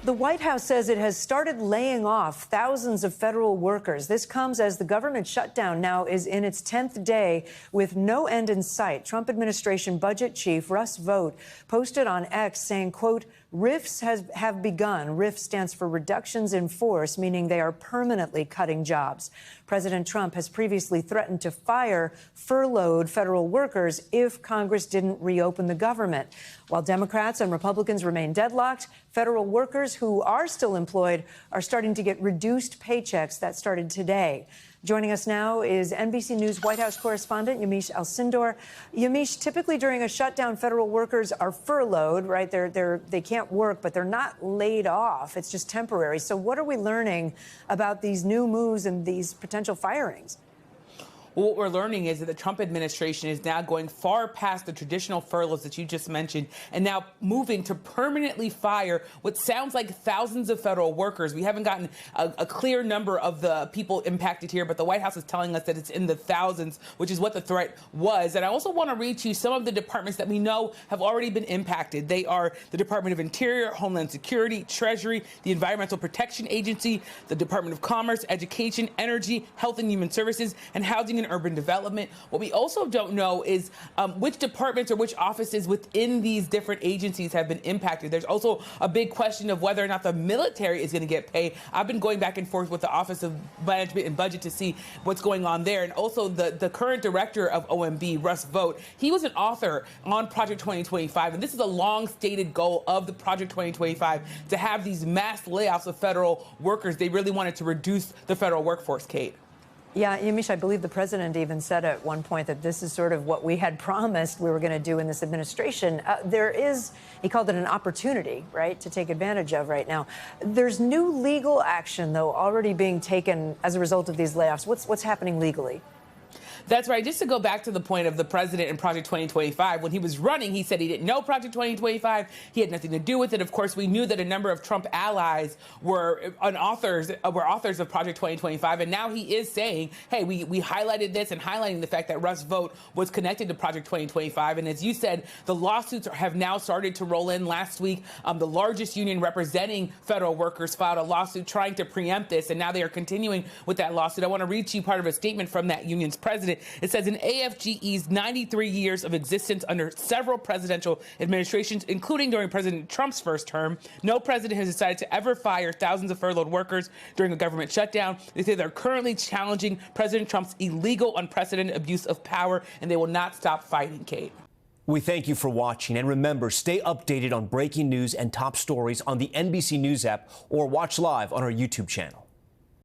The White House says it has started laying off thousands of federal workers. This comes as the government shutdown now is in its 10th day with no end in sight. Trump administration budget chief Russ Vought posted on X saying, quote, "RIFs have begun." RIF stands for reductions in force, meaning they are permanently cutting jobs. President Trump has previously threatened to fire furloughed federal workers if Congress didn't reopen the government. While Democrats and Republicans remain deadlocked, federal workers who are still employed are starting to get reduced paychecks. That started today. Joining us now is NBC News White House correspondent Yamiche Alcindor. Yamiche, typically during a shutdown, federal workers are furloughed, right? They can't work, but they're not laid off. It's just temporary. So what are we learning about these new moves and these potential firings? Well, what we're learning is that the Trump administration is now going far past the traditional furloughs that you just mentioned and now moving to permanently fire what sounds like thousands of federal workers. We haven't gotten a clear number of the people impacted here, but the White House is telling us that it's in the thousands, which is what the threat was. And I also want to read to you some of the departments that we know have already been impacted. They are the Department of Interior, Homeland Security, Treasury, the Environmental Protection Agency, the Department of Commerce, Education, Energy, Health and Human Services, and Housing and Urban Development. What we also don't know is which departments or which offices within these different agencies have been impacted. There's also a big question of whether or not the military is going to get paid. I've been going back and forth with the Office of Management and Budget to see what's going on there. And also the current director of OMB, Russ Vought, he was an author on Project 2025. And this is a long stated goal of the Project 2025 to have these mass layoffs of federal workers. They really wanted to reduce the federal workforce, Kate. Yeah, Yamiche, I believe the president even said at one point that this is sort of what we had promised we were going to do in this administration. There is, he called it an opportunity, right, to take advantage of right now. There's new legal action, though, already being taken as a result of these layoffs. What's happening legally? That's right. Just to go back to the point of the president in Project 2025, when he was running, he said he didn't know Project 2025. He had nothing to do with it. Of course, we knew that a number of Trump allies were authors of Project 2025. And now he is saying, hey, we highlighted this and highlighting the fact that Russ Vought was connected to Project 2025. And as you said, the lawsuits have now started to roll in. Last week, the largest union representing federal workers filed a lawsuit trying to preempt this. And now they are continuing with that lawsuit. I want to read to you part of a statement from that union's president. It says in AFGE's 93 years of existence under several presidential administrations, including during President Trump's first term, no president has decided to ever fire thousands of furloughed workers during a government shutdown. They say they're currently challenging President Trump's illegal, unprecedented abuse of power, and they will not stop fighting, Kate. We thank you for watching. And remember, stay updated on breaking news and top stories on the NBC News app or watch live on our YouTube channel.